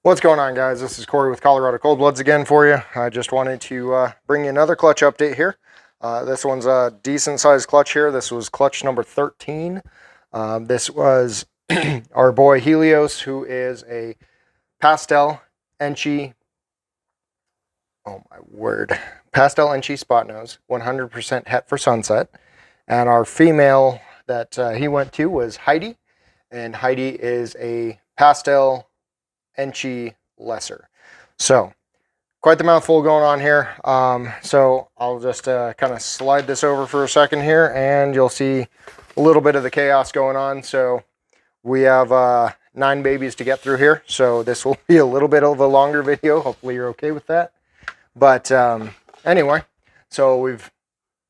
What's going on, guys? This is Corey with Colorado Cold Bloods again for you. I just wanted to bring you another clutch update here. This one's a decent sized clutch here. This was clutch number 13. This was our boy Helios, who is a Pastel Enchi. Oh my word. Pastel Enchi Spotnose, 100% het for sunset. And our female that he went to was Heidi. And Heidi is a Pastel Enchi lesser. So quite the mouthful going on here. So I'll just kind of slide this over for a second here and you'll see a little bit of the chaos going on. So we have 9 babies to get through here. So this will be a little bit of a longer video. Hopefully you're okay with that. But anyway, so we've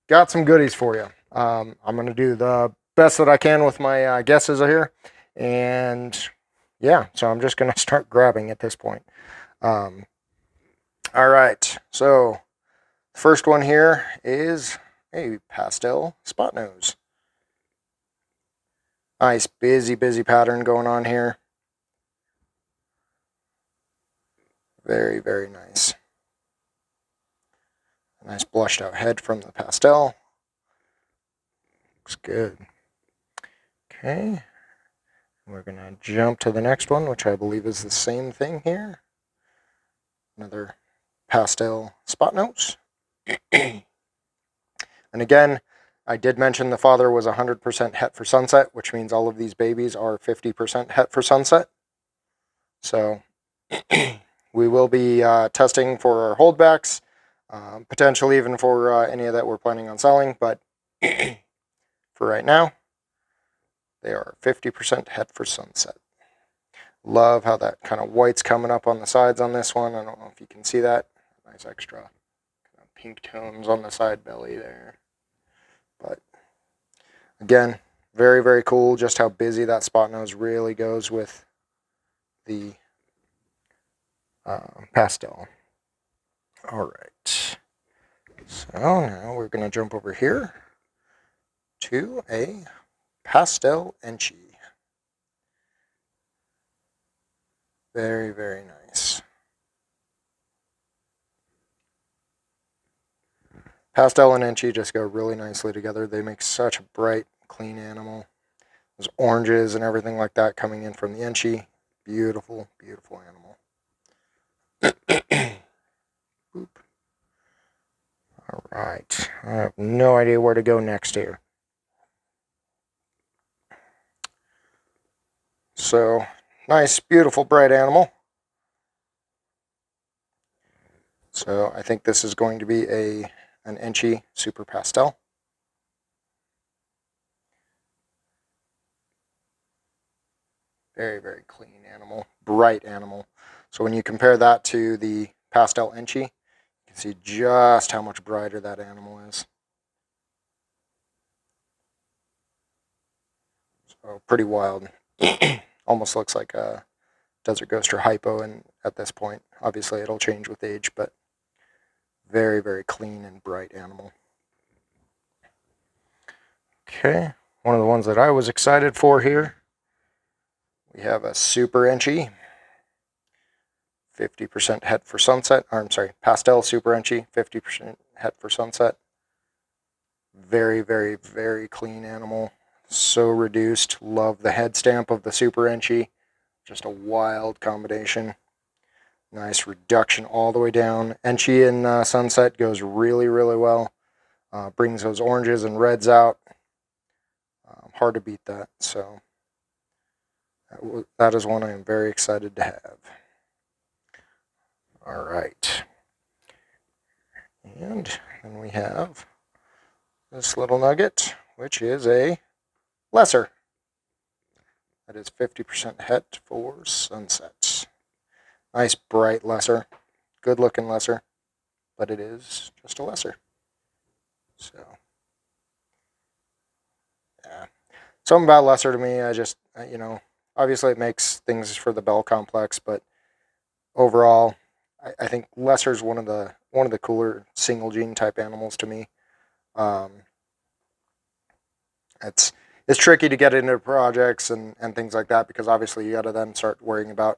got some goodies for you. I'm going to do the best that I can with my guesses here. And yeah, so I'm just going to start grabbing at this point. All right, so first one here is a Pastel Spotnose. Nice, busy pattern going on here. Very, very nice. Nice blushed out head from the Pastel. Looks good. Okay. We're going to jump to the next one, which I believe is the same thing here. Another Pastel Spotnose. And again, I did mention the father was 100% het for sunset, which means all of these babies are 50% het for sunset. So we will be testing for our holdbacks, potentially even for any that we're planning on selling, but for right now, they are 50% het for sunset. Love how that kind of white's coming up on the sides on this one. I don't know if you can see that. Nice extra kind of pink tones on the side belly there. But again, very, very cool just how busy that Spotnose really goes with the Pastel. All right. So now we're going to jump over here to a Pastel Enchi. Very, very nice. Pastel and Enchi just go really nicely together. They make such a bright, clean animal. Those oranges and everything like that coming in from the Enchi. Beautiful, beautiful animal. Boop. All right. I have no idea where to go next here. So, nice, beautiful, bright animal. So, I think this is going to be an Enchi Super Pastel. Very, very clean animal, bright animal. So, when you compare that to the Pastel Enchi, you can see just how much brighter that animal is. So, pretty wild. Almost looks like a Desert Ghost or Hypo, and at this point, obviously it'll change with age, but very, very clean and bright animal. Okay, one of the ones that I was excited for here, we have a Super Enchi, 50% het for sunset, or I'm sorry, Pastel Super Enchi, 50% het for sunset. Very, very, very clean animal. So reduced. Love the head stamp of the Super Enchi. Just a wild combination. Nice reduction all the way down. Enchi in sunset goes really, really well. Brings those oranges and reds out. Hard to beat that. So that is one I am very excited to have. All right. And then we have this little nugget, which is a lesser. That is 50% het for sunset. Nice bright lesser. Good looking lesser. But it is just a lesser. So, yeah. Something about lesser to me, I just, obviously it makes things for the bell complex, but overall, I think lesser is one of the cooler single gene type animals to me. It's tricky to get into projects and things like that because obviously you got to then start worrying about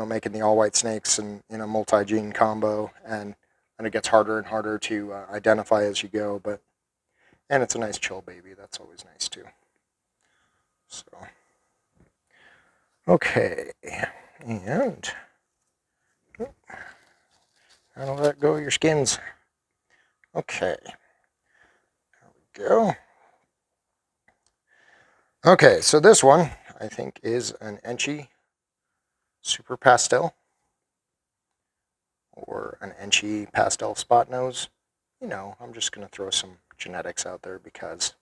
making the all-white snakes and in a multi-gene combo, and it gets harder and harder to identify as you go, and it's a nice chill baby. That's always nice too. So, okay, and I'll let go of your skins. Okay, there we go. Okay, so this one I think is an Enchi Super Pastel, or an Enchi Pastel Spotnose. I'm just going to throw some genetics out there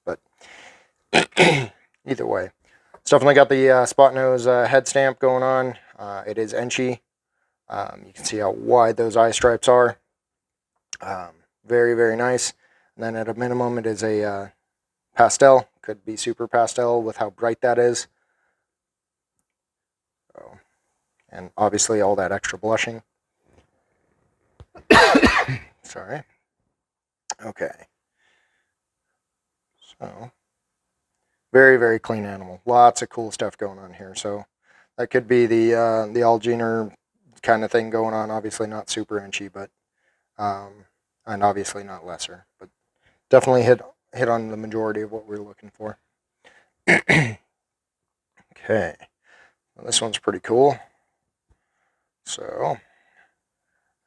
but either way. It's definitely got the Spotnose head stamp going on. It is Enchi. You can see how wide those eye stripes are. Very, very nice. And then at a minimum, it is a pastel. Could be super pastel with how bright that is. So, and obviously all that extra blushing. Sorry. Okay. So, very, very clean animal. Lots of cool stuff going on here. So that could be the Algener kind of thing going on. Obviously not super Enchi, but and obviously not lesser, but definitely hit on the majority of what we're looking for. Okay, well, this one's pretty cool. So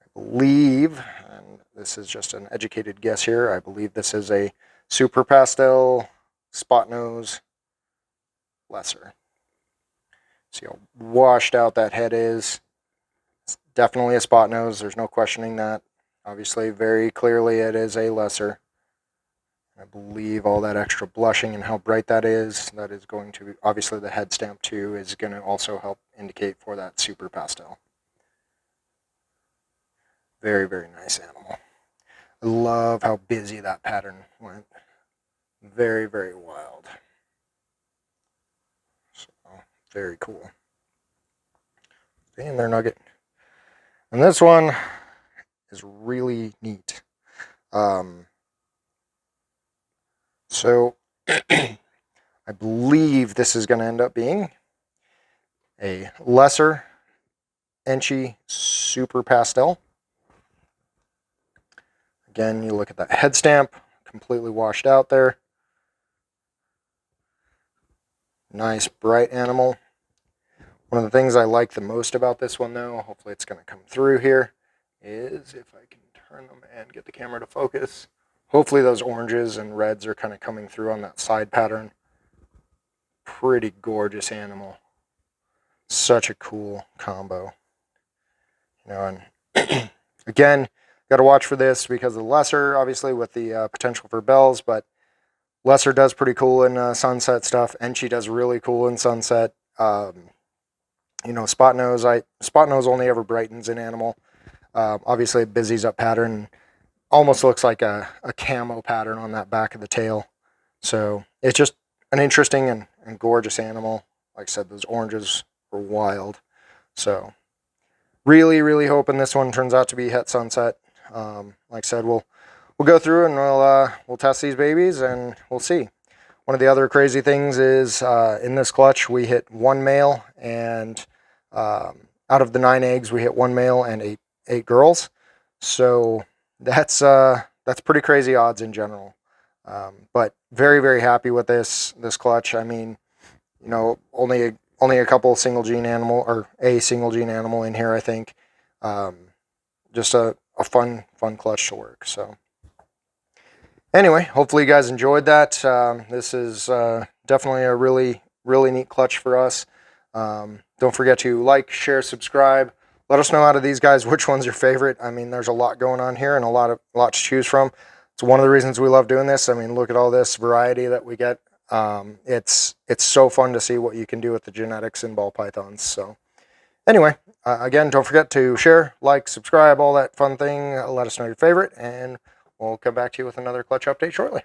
I believe, and this is just an educated guess here, I believe this is a Super Pastel Spotnose lesser. See how washed out that head is. It's definitely a Spotnose. There's no questioning that. Obviously, very clearly it is a lesser. I believe all that extra blushing and how bright that is going to, obviously the head stamp too, is going to also help indicate for that Super Pastel. Very, very nice animal. I love how busy that pattern went. Very, very wild. So, very cool. And their nugget. And this one is really neat. So I believe this is going to end up being a lesser Enchi Super Pastel. Again, you look at that head stamp, completely washed out there. Nice, bright animal. One of the things I like the most about this one, though, hopefully it's going to come through here, is if I can turn them and get the camera to focus. Hopefully those oranges and reds are kind of coming through on that side pattern. Pretty gorgeous animal. Such a cool combo. And again, got to watch for this because of the lesser, obviously, with the potential for bells, but lesser does pretty cool in sunset stuff. Enchi does really cool in sunset. Spotnose only ever brightens an animal. Obviously, it busies up pattern. Almost looks like a camo pattern on that back of the tail. So it's just an interesting and gorgeous animal. Like I said, those oranges were wild. So really, really hoping this one turns out to be het sunset. Like I said, we'll go through and we'll test these babies and we'll see. One of the other crazy things is in this clutch we hit one male, and out of the 9 eggs we hit one male and eight girls. So that's pretty crazy odds in general. But very, very happy with this clutch. I mean, only a couple single gene animal, or a single gene animal in here, I think. Just a fun clutch to work. So anyway, hopefully you guys enjoyed that. This is definitely a really, really neat clutch for us. Don't forget to like, share, subscribe. Let us know out of these guys which one's your favorite. I mean, there's a lot going on here and a lot to choose from. It's one of the reasons we love doing this. I mean, look at all this variety that we get. It's so fun to see what you can do with the genetics in ball pythons. So anyway, again, don't forget to share, like, subscribe, all that fun thing. Let us know your favorite, and we'll come back to you with another clutch update shortly.